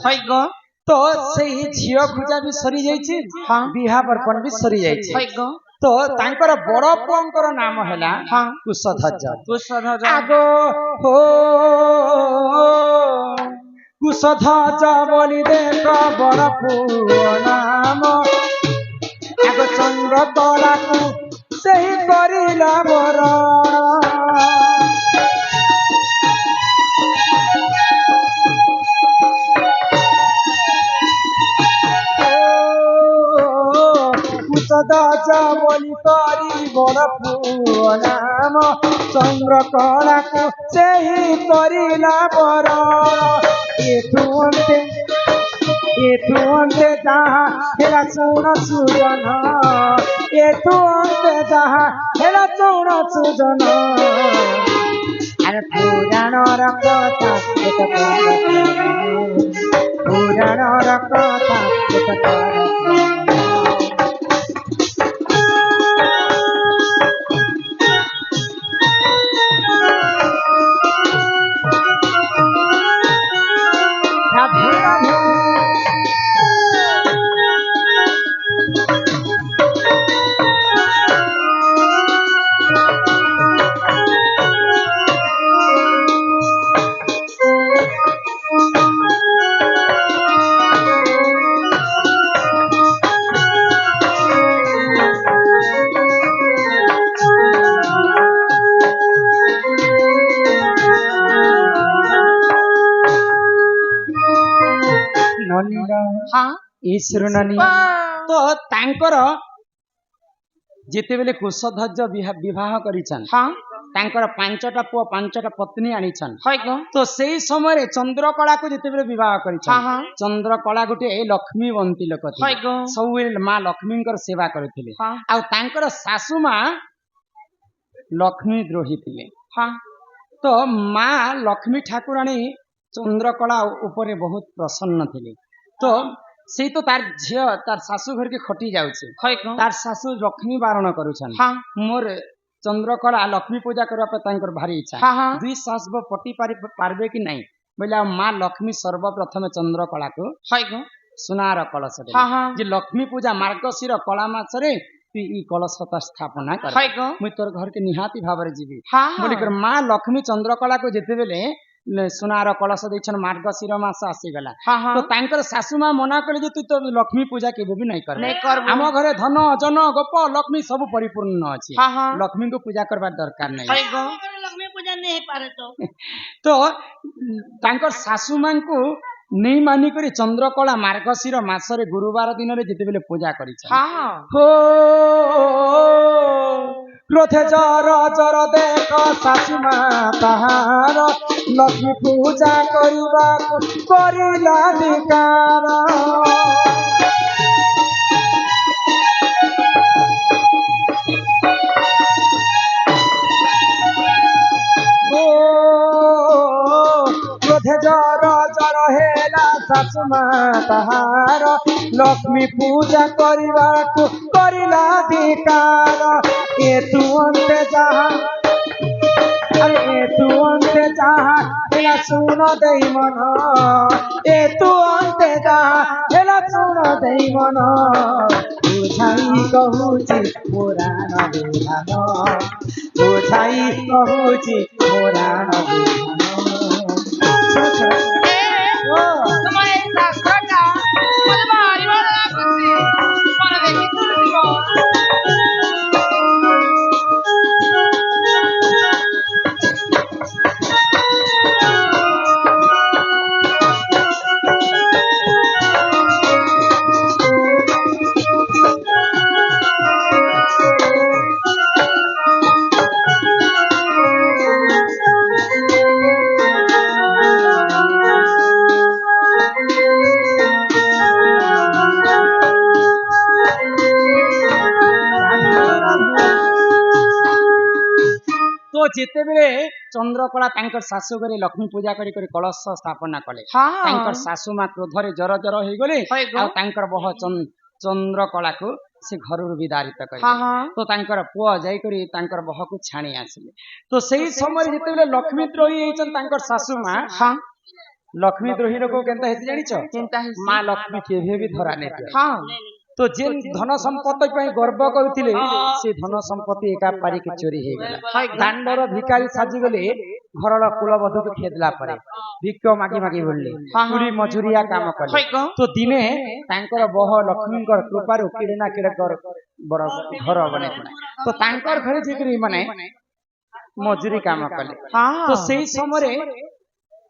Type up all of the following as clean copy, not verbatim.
हई गो तो सही झियो खुजा भी सरी जाइछि हाँ बिहा बरपन भी सरी जाइछि हई गो तो तांकर बड़ पुअंकर नाम हैला हाँ कुशध्वज कुशध्वज आगो हो कुशध्वज बोली देख बड़ पुଅ नाम आगो चंद्र कला को सही करिला बरण कुशध्वज बोली करी बड़ पुଅ नाम चंद्र कला को सही करिला बरण एठू अंते जहा हेला सुन सुजन एठू अंते जहा हेला सुन सुजन अरे पुराणर कथा पुराणर कथा हाँ ईश्वर नानी तो तांकर जेतेबेले कुशध्वज विवाह करिछन हाँ तांकर पांचटा पुआ पांचटा पत्नी आनिछन हई गो तो सेई समय चंद्रकला को जेतेबेले विवाह हाँ करिछन हाँ चंद्रकला गोटे लक्ष्मीवंती लोक हई थिले गो सबुले मां लक्ष्मींकर सेवा करथिले हाँ आ तांकर सासू मां लक्ष्मी द्रोही थिले हाँ तो मां लक्ष्मी ठाकुराणी चंद्रकला उपरे बहुत प्रसन्न थिले तो से तो तार झियो तार सासू घर के खटी जाउछे हई गो तार सासू लक्ष्मी बारण करूछन हाँ मोर चंद्रकला लक्ष्मी पूजा करबा पे तांकर भारी इच्छा हाँ हाँ दुई सास बो पटी पारबे कि नहीं बोले मां लक्ष्मी सर्वप्रथम चंद्रकला को हई गो सुनार कलश देले हाँ हाँ जे लक्ष्मी पूजा मार्गशीर कला मासरे तू ई कलश स्थापना कर हई गो मुई तोर घर के निहाती भाବରେ जीवी हाँ बोली कर हाँ मां लक्ष्मी चंद्रकला को जेतेबेले सुनार कलश देछन मार्गशीर मास आसीगला हाँ हाँ तो तांकर सासू मां मना कले जे तू तो लक्ष्मी पूजा केबे भी नहीं कर नहीं करबो आम घरे धन जन गोप लक्ष्मी सब परिपूर्ण अछि हाँ हाँ लक्ष्मी को पूजा करबा दरकार नहीं हई गो लक्ष्मी पूजा नहीं पारे तो तो तांकर सासू मां को नहीं मानी करी चंद्रकला मार्गशीर मासरे गुरुवार दिन रे जेतेबेले पूजा करिछ हाँ हो क्रोधे जर जर देख सासू मां ताहार लक्ष्मी पूजा करिबा करिला धिकार क्रोधे जर जर हेला सासू मां ताहार लक्ष्मी पूजा करिबा करिला धिकार ए तू अंते जहा अरे ए तू अंते जहा हेला सुन देई मन ए तू अंते जहा हेला सुन देई मन बुझाई कहूची पुराण विधान बुझाई कहूची पुराण तुम्हारे शास्त्र का मुझे भारी वाला करती तुम्हारा देखी तो तो जेतेबेले चंद्रकला तांकर सासू घरे लक्ष्मी पूजा करी करी कलश स्थापना कले तांकर सासू मां क्रोधरे जर जर होई गले आ तांकर बह चंद्रकला को से घर विदारित कर तो तांकर पुआ जाई करी तांकर बह को छाणी आसिले तो सही समय जेतेबेले लक्ष्मी द्रोही हेचन तांकर सासू मां लक्ष्मी द्रोही लोक केनता हेती जानिछ चिंता है माँ लक्ष्मी केभे भी धरा नै दिए हाँ तो जेन धन संपत्ति पई गर्व करुथिले से धन संपत्ति एका पारी के चोरी हे गेला दांडर भिखारी साजी गले घरर कुलवधू को खेदला परे भिक्ष मागी मागी बोलले कुली मजूरिया काम कले तो दिने तांकर बह लक्ष्मीकर कृपारु किड़ना किड़कर बड़ घर बने तो तांकर घरे जेकरी माने मजूरी काम कले तो सेही समय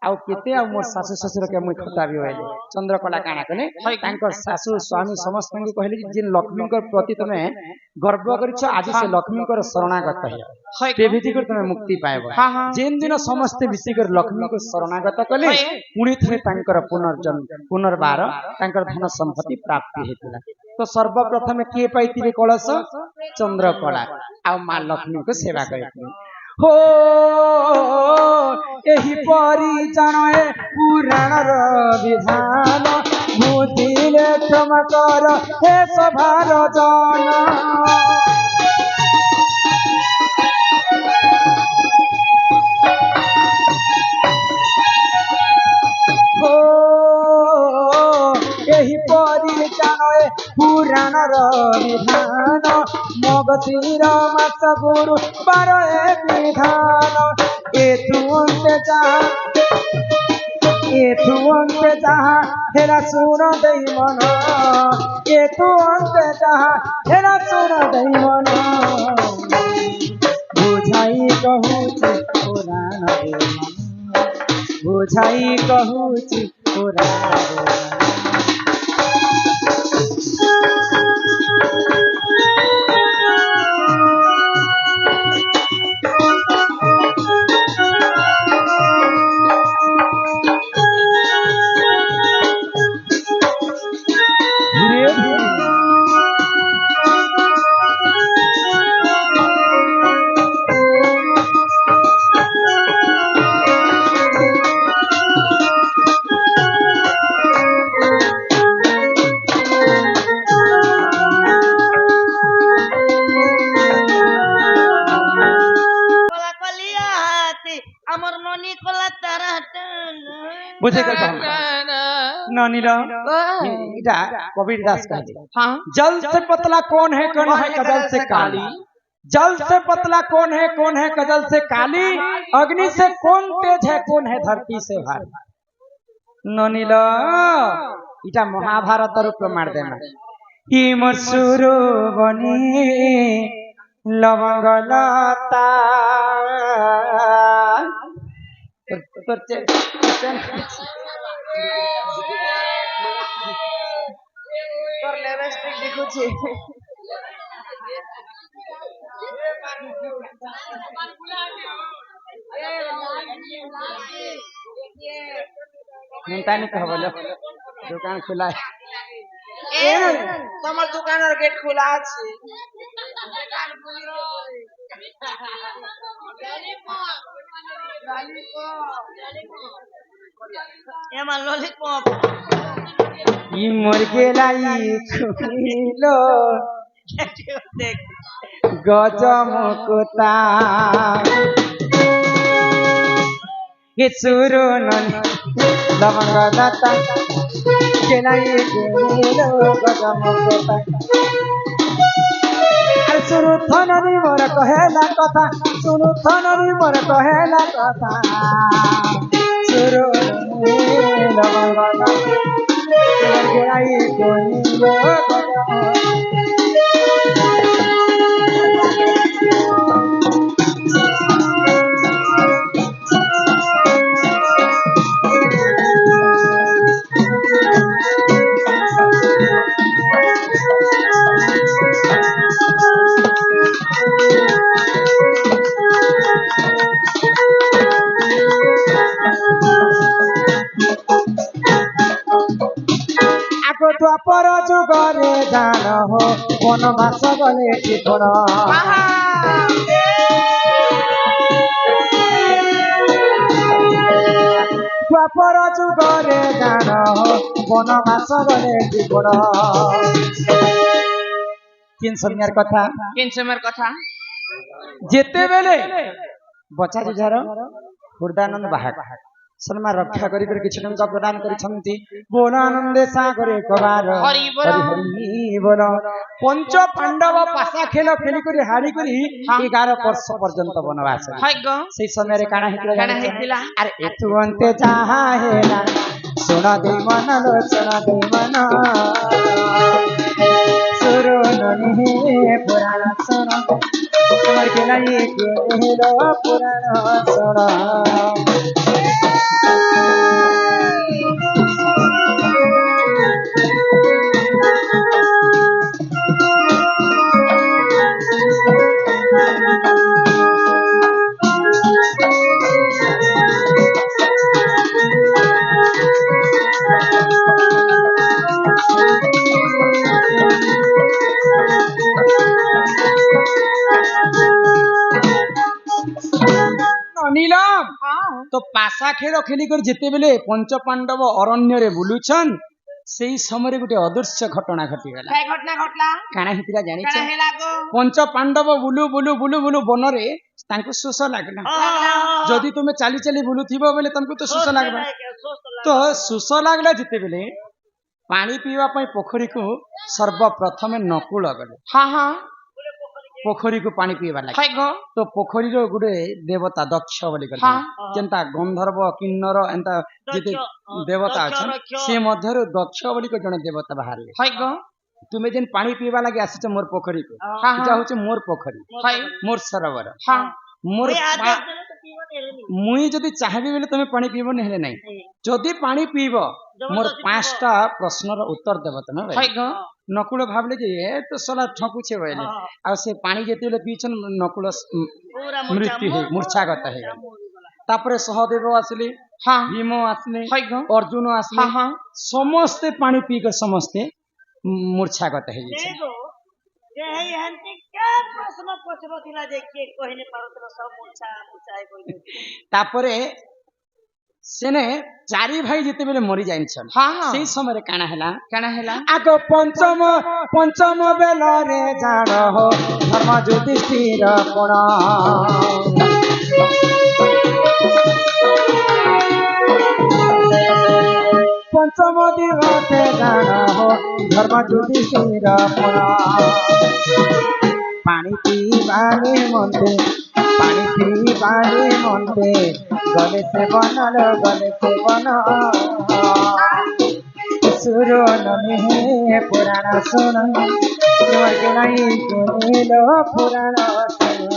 आउ केते आ मोर सासु ससुर के मुई खटाबी होइले चंद्रकला काना कले तांकर सासु स्वामी समस्त के कहले जे लक्ष्मी कर प्रति तमे गर्व करिछ आज से लक्ष्मी कर शरणागत है ते भीति कर तमे मुक्ति पाएबो जेन दिन समस्त विषय कर लक्ष्मी को शरणागत कले पुणी थे तांकर पुनर्जन्म पुनर्बार तांकर धन संपत्ति प्राप्ति हेतिला तो सर्वप्रथम के पाइतिबे कलश चंद्रकला आ मां लक्ष्मी को सेवा करथिले हो एही परी जाने पुराण विधान बुझिले क्षमा कर हे सभार जन हो एही परी जाने पुराण विधान मगधीर मास गुरु बार विधान एथु अंत जहा हेरा सुन दई मन एथु अंत जहा हेरा सुन दई मन बुझाई कहूची पुराण बुझाई कहूची पुराण बुझे कर ननीला इटा कबीर दास कहते हाँ जल से पतला कौन है कजल से काली जल से पतला कौन है कजल से काली अग्नि से कौन तेज है कौन है धरती से भारी ननीला इटा महाभारत रूप प्रमाण देना मसुरो बनी लवंगलता তোর লিপস্টিক দেখুছি চিন্তা নিতে হবে দোকান খোলা তোমার দোকানের গেট খোলা আছে এমন ললিপপ मर गेलाई खुलो गजमुकुता ये सुरो नन लवंगलता गेलाई खुलो गजमुकुता सुनु थनरी मोर कहेला कथा सुनु थनरी मोर कहेला कथा सुरो लवंगलता गेलाई खुलो द्वापर जुगरे जान हो वनवास गले टिपण द्वापर जुगरे जान हो वनवास गले टिपण किन समयर कथा जेते बेले बचा जुझार हुर्दानंद बाहक शर्मा रक्षा करी किछि टंका प्रदान करिसंती बोल आनंदे सागरे कबार हरि बोल। हरि बोल पंच पांडव पासा खेल खेली करी हारी करी 11 वर्ष पर्यंत वनवास हाय गो से समय रे काना काना हेतिला अरे एतु अंते चाहा हेला सुन दे मन लो सुन दे मन सुरो ननी पुराण सुन तुम्हार के लाई के पुराण सुन नीलम तो पासा खेल खेली कर जिते बेले पंच पांडव अरण्य रे बुलुछन सेई समय गोटे अदृश्य घटना घटीगला काय घटना घटला काना हितिरा जानि काना हेला गो पंच पांडव बुलु बुलु बुलु बुलु वन रे तांको शोष लागला जदि तुमे चाली चाली बुलुथिबो बेले तुमको तो शोष लागबा तो शोष लागला जिते बेले पानी पीवा पई पोखरी को सर्वप्रथम नकुल गले हां हां पोखरी को पानी पीवा लागे हाय गो तो पोखरी रो गुडे देवता दक्ष बोली करते जेंता गंधर्व किन्नर एंता जेते देवता अछन से मध्यरु दक्ष बोली को जने देवता बाहरले हाय गो तुमे जेन पानी पीवा लागे आसीच मोर पोखरी को जा होचे मोर पोखरी हाय मोर सरोवर हां मोर मुई जदि चाहबी बेले तुमे पानी पीबो नेले नै जदि पानी पीबो मोर पांचटा प्रश्नर उत्तर देबो तमे हाय गो नकुल भाबले जे ए तो सला ठकुछे बोले आ से पानी जेतेले पीछन नकुल मृत्यु है मूर्छागत है तापरे सहदेव आसले हां भीम आसले हाय गो अर्जुन आसले हां समस्त पानी पी कर समस्त मूर्छागत है जे जे है हंती क्या प्रश्न पछरो थिला जे के कहले पारतलो सब मूर्छा मूर्छाय कोइ तापरे सेने चारि भाई जेते बेले मरि जाइछन हां हां सेई समय रे काना हेला आगो पंचम बेला रे जान हो धर्म युधिष्ठिर कोण पंचम दिवसे जान हो धर्म युधिष्ठिर कोण पानी पीवाले मनते गले से बन सुरो नमे पुराण सुन तुम्हारे के नहीं सुनिलो पुराण सुन